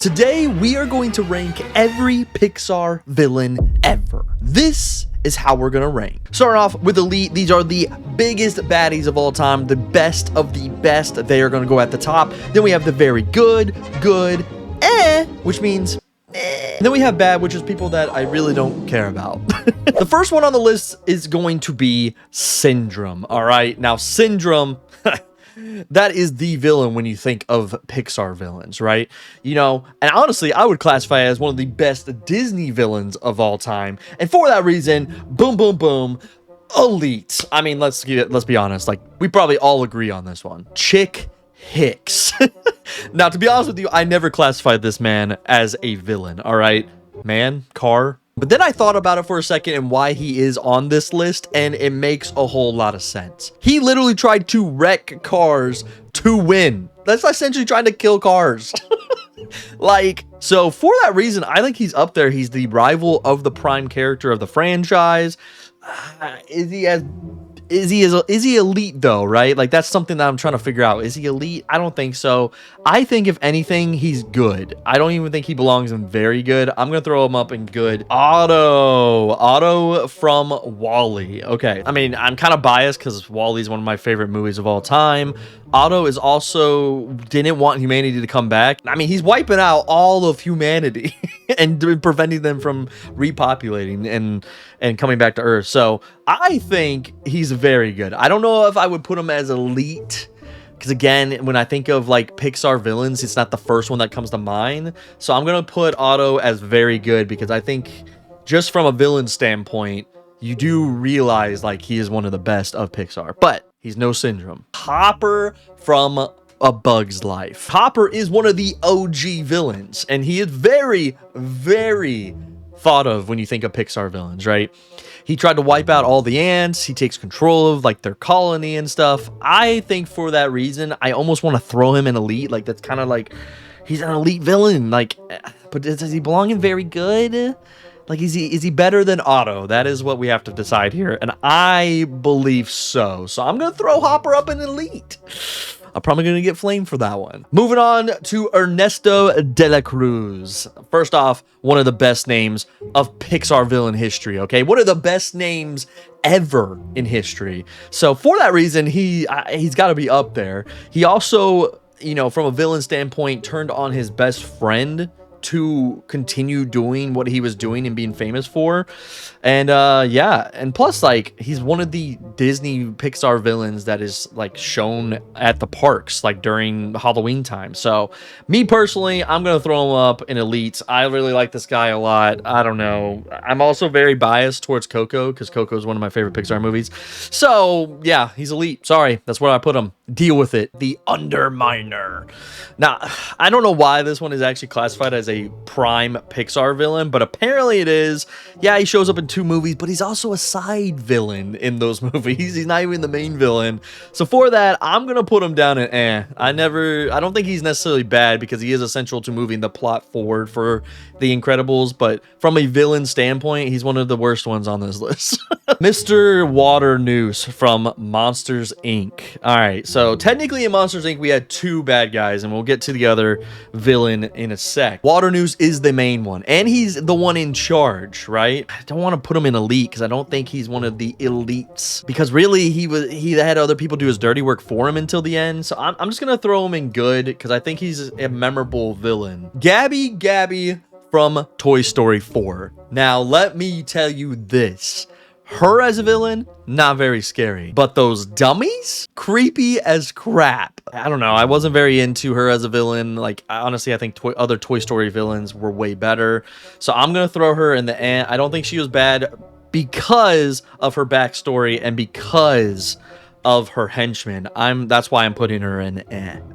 Today, we are going to rank every Pixar villain ever. This is how we're gonna rank. Starting off with Elite, these are the biggest baddies of all time, the best of the best. They are gonna go at the top. Then we have the very good, which means and then we have bad, which is people that I really don't care about. The first one on the list is going to be Syndrome. All right, now Syndrome, that is the villain when you think of Pixar villains, right? You know, and honestly, I would classify it as one of the best Disney villains of all time. And for that reason, boom, boom, boom, Elite. I mean, let's be honest, like, we probably all agree on this one. Chick Hicks. Now, to be honest with you, I never classified this man as a villain, all right? Man, car. But then I thought about it for a second and why he is on this list, and it makes a whole lot of sense. He literally tried to wreck cars to win. That's essentially trying to kill cars. Like, so for that reason, I think he's up there. He's the rival of the prime character of the franchise. Is he elite though, right? Like, that's something that I'm trying to figure out. Is he elite? I don't think so. I think if anything, he's good. I don't even think he belongs in very good. I'm gonna throw him up in good. Otto from WALL-E. Okay, I mean, I'm kind of biased because WALL-E is one of my favorite movies of all time. Otto is also didn't want humanity to come back. I mean, he's wiping out all of humanity and preventing them from repopulating and coming back to Earth. So I think he's very good. I don't know if I would put him as elite, because again, when I think of like Pixar villains, it's not the first one that comes to mind. So I'm gonna put Otto as very good, because I think just from a villain standpoint, you do realize like he is one of the best of Pixar, but he's no Syndrome. Hopper from A Bug's Life. Hopper is one of the OG villains, and he is very, very thought of when you think of Pixar villains, right? He tried to wipe out all the ants. He takes control of like their colony and stuff. I think for that reason, I almost want to throw him in elite. Like, that's kind of like, he's an elite villain. Like, but does he belong in very good? Like, is he better than Otto? That is what we have to decide here, and I believe so. So I'm gonna throw Hopper up in elite. I'm probably gonna get flamed for that one. Moving on to Ernesto de la Cruz. First off, one of the best names of Pixar villain history, okay? One of the best names ever in history. So for that reason, he's got to be up there. He also, you know, from a villain standpoint, turned on his best friend to continue doing what he was doing and being famous for. And yeah, and plus, like, he's one of the Disney Pixar villains that is like shown at the parks like during Halloween time. So me personally, I'm gonna throw him up in elite. I really like this guy a lot. I don't know, I'm also very biased towards Coco, because Coco is one of my favorite Pixar movies. So yeah, he's elite. Sorry, that's where I put him. Deal with it. The Underminer. Now, I don't know why this one is actually classified as a prime Pixar villain, but apparently it is. Yeah, he shows up in 2 movies, but he's also a side villain in those movies. He's not even the main villain. So for that, I'm gonna put him down at I don't think he's necessarily bad, because he is essential to moving the plot forward for The Incredibles, but from a villain standpoint, he's one of the worst ones on this list. Mr. Water Noose from Monsters, Inc. All right, so technically in Monsters, Inc., we had 2 bad guys, and we'll get to the other villain in a sec. Water Noose is the main one, and he's the one in charge, right? I don't want to put him in elite, because I don't think he's one of the elites, because really he had other people do his dirty work for him until the end. So I'm just gonna throw him in good, because I think he's a memorable villain. Gabby from Toy Story 4. Now let me tell you this. Her as a villain, not very scary. But those dummies? Creepy as crap. I don't know. I wasn't very into her as a villain. Like, honestly, I think other Toy Story villains were way better. So I'm going to throw her in the I don't think she was bad because of her backstory and because of her henchmen. That's why I'm putting her in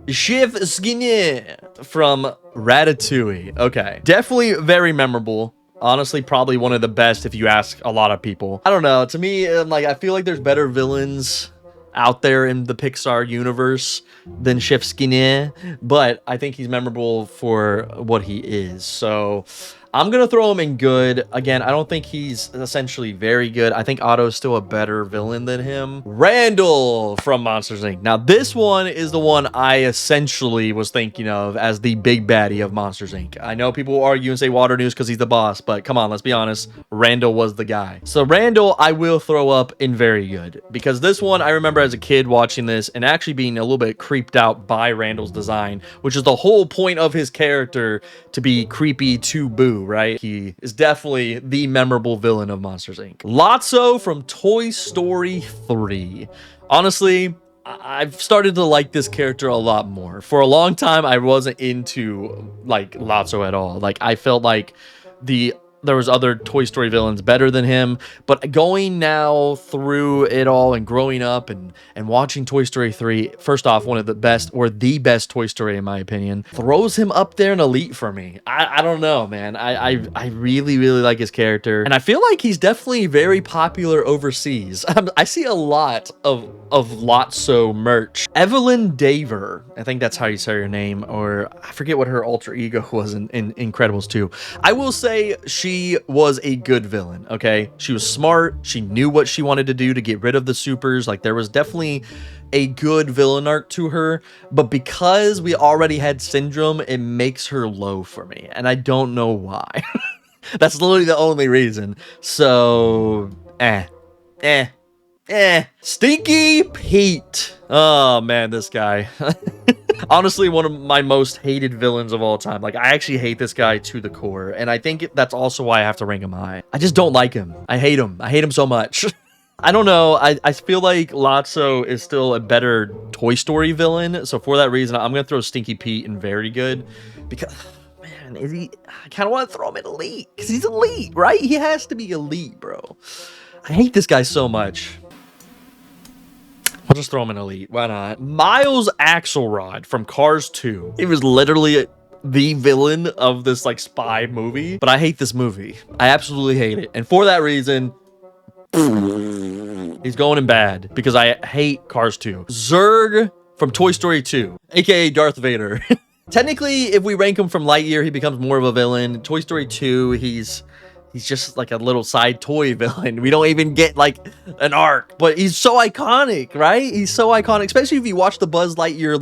Chef Skinner from Ratatouille. Okay. Definitely very memorable. Honestly, probably one of the best if you ask a lot of people. I don't know. To me, I feel like there's better villains out there in the Pixar universe than Chef Skinner, but I think he's memorable for what he is. So I'm gonna throw him in good. Again, I don't think he's essentially very good. I think Otto's still a better villain than him. Randall from Monsters Inc. Now, this one is the one I essentially was thinking of as the big baddie of Monsters Inc. I know people will argue and say Water News because he's the boss, but come on, let's be honest. Randall was the guy. So Randall, I will throw up in very good, because this one, I remember as a kid watching this and actually being a little bit creeped out by Randall's design, which is the whole point of his character, to be creepy to Boo, right? He is definitely the memorable villain of Monsters Inc. Lotso from Toy Story 3. Honestly, I've started to like this character a lot more. For a long time, I wasn't into like Lotso at all. Like, I felt like there was other Toy Story villains better than him, but going now through it all and growing up and watching Toy Story 3, first off, one of the best, or the best Toy Story in my opinion, throws him up there in elite for me. I don't know, man. I really, really like his character, and I feel like he's definitely very popular overseas. I see a lot of Lotso merch. Evelyn Daver, I think that's how you say her name, or I forget what her alter ego was in Incredibles 2. I will say she was a good villain, okay? She was smart. She knew what she wanted to do to get rid of the supers. Like, there was definitely a good villain arc to her, but because we already had Syndrome, it makes her low for me, and I don't know why. That's literally the only reason. So, Stinky Pete. Oh man, this guy. Honestly, one of my most hated villains of all time. Like, I actually hate this guy to the core, and I think that's also why I have to rank him high. I just don't like him. I hate him. I hate him so much. I don't know. I feel like Lotso is still a better Toy Story villain, so for that reason, I'm gonna throw Stinky Pete in very good, because man, is he? I kind of want to throw him in elite because he's elite, right? He has to be elite, bro. I hate this guy so much. I'll just throw him in elite. Why not? Miles Axelrod from Cars 2. He was literally the villain of this like spy movie, but I hate this movie. I absolutely hate it. And for that reason, he's going in bad because I hate Cars 2. Zurg from Toy Story 2, aka Darth Vader. Technically, if we rank him from Lightyear, he becomes more of a villain. Toy Story 2, he's just like a little side toy villain. We don't even get like an arc, but he's so iconic, right? He's so iconic, especially if you watch the Buzz Lightyear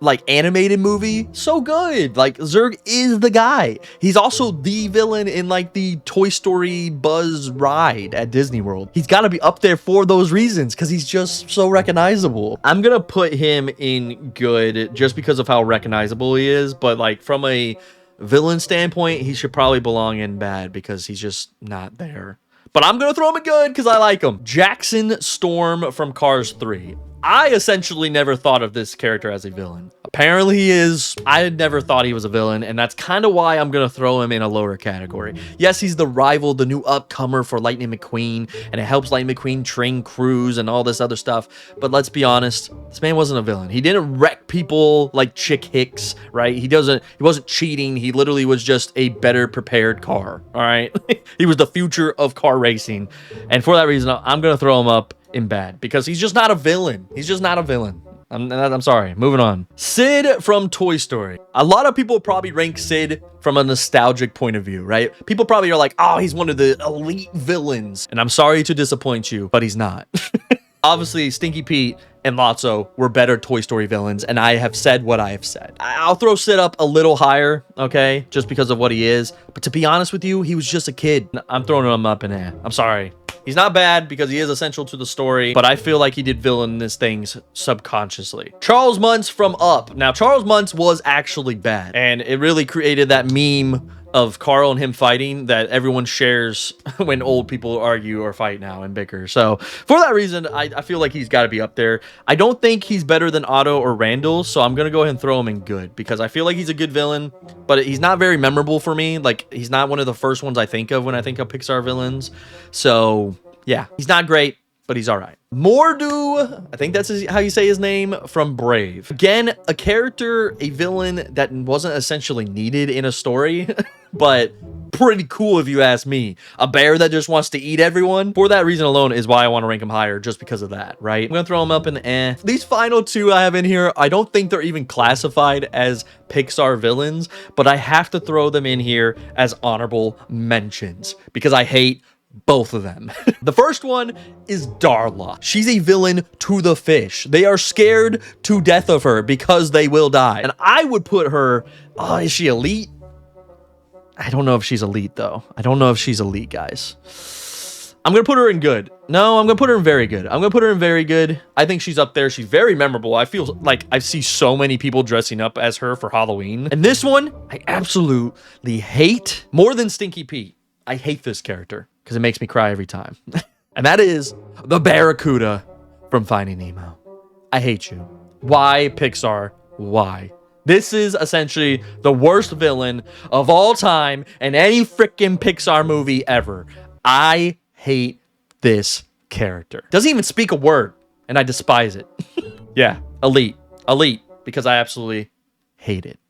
like animated movie. So good. Like, Zurg is the guy. He's also the villain in like the Toy Story Buzz ride at Disney World. He's got to be up there for those reasons because he's just so recognizable. I'm gonna put him in good just because of how recognizable he is, but like from a villain standpoint, he should probably belong in bad because he's just not there. But I'm gonna throw him in good because I like him. Jackson Storm from Cars 3. I essentially never thought of this character as a villain. Apparently he is. I had never thought he was a villain, and that's kind of why I'm gonna throw him in a lower category. Yes, he's the rival, the new upcomer for Lightning McQueen, and it helps Lightning McQueen train crews and all this other stuff. But let's be honest, this man wasn't a villain. He didn't wreck people like Chick Hicks, right? He wasn't cheating. He literally was just a better prepared car, all right? He was the future of car racing, and for that reason, I'm gonna throw him up in bad because he's just not a villain. He's just not a villain. I'm sorry. Moving on. Sid from Toy Story. A lot of people probably rank Sid from a nostalgic point of view, right? People probably are like, oh, he's one of the elite villains. And I'm sorry to disappoint you, but he's not. Obviously, Stinky Pete and Lotso were better Toy Story villains, and I have said what I have said. I'll throw Sid up a little higher, okay? Just because of what he is. But to be honest with you, he was just a kid. I'm throwing him up in there. I'm sorry. He's not bad because he is essential to the story, but I feel like he did villainous things subconsciously. Charles Muntz from Up. Now, Charles Muntz was actually bad, and it really created that meme of Carl and him fighting that everyone shares when old people argue or fight now and bicker. So for that reason, I feel like he's got to be up there. I don't think he's better than Otto or Randall, so I'm going to go ahead and throw him in good because I feel like he's a good villain, but he's not very memorable for me. Like, he's not one of the first ones I think of when I think of Pixar villains. So yeah, he's not great, but he's all right. Mordu, I think that's how you say his name, from Brave. Again, a character, a villain that wasn't essentially needed in a story, but pretty cool if you ask me. A bear that just wants to eat everyone. For that reason alone is why I want to rank him higher, just because of that, right? I'm gonna throw him up in eh. These final two I have in here, I don't think they're even classified as Pixar villains, but I have to throw them in here as honorable mentions because I hate both of them. The first one is Darla. She's a villain to the fish. They are scared to death of her because they will die. And I would put her, is she elite? I don't know if she's elite though. I don't know if she's elite, guys. I'm going to put her in good. No, I'm going to put her in very good. I'm going to put her in very good. I think she's up there. She's very memorable. I feel like I see so many people dressing up as her for Halloween. And this one, I absolutely hate more than Stinky Pete. I hate this character because it makes me cry every time. And that is the Barracuda from Finding Nemo. I hate you. Why, Pixar? Why? This is essentially the worst villain of all time in any freaking Pixar movie ever. I hate this character. Doesn't even speak a word, and I despise it. Yeah, elite, because I absolutely hate it.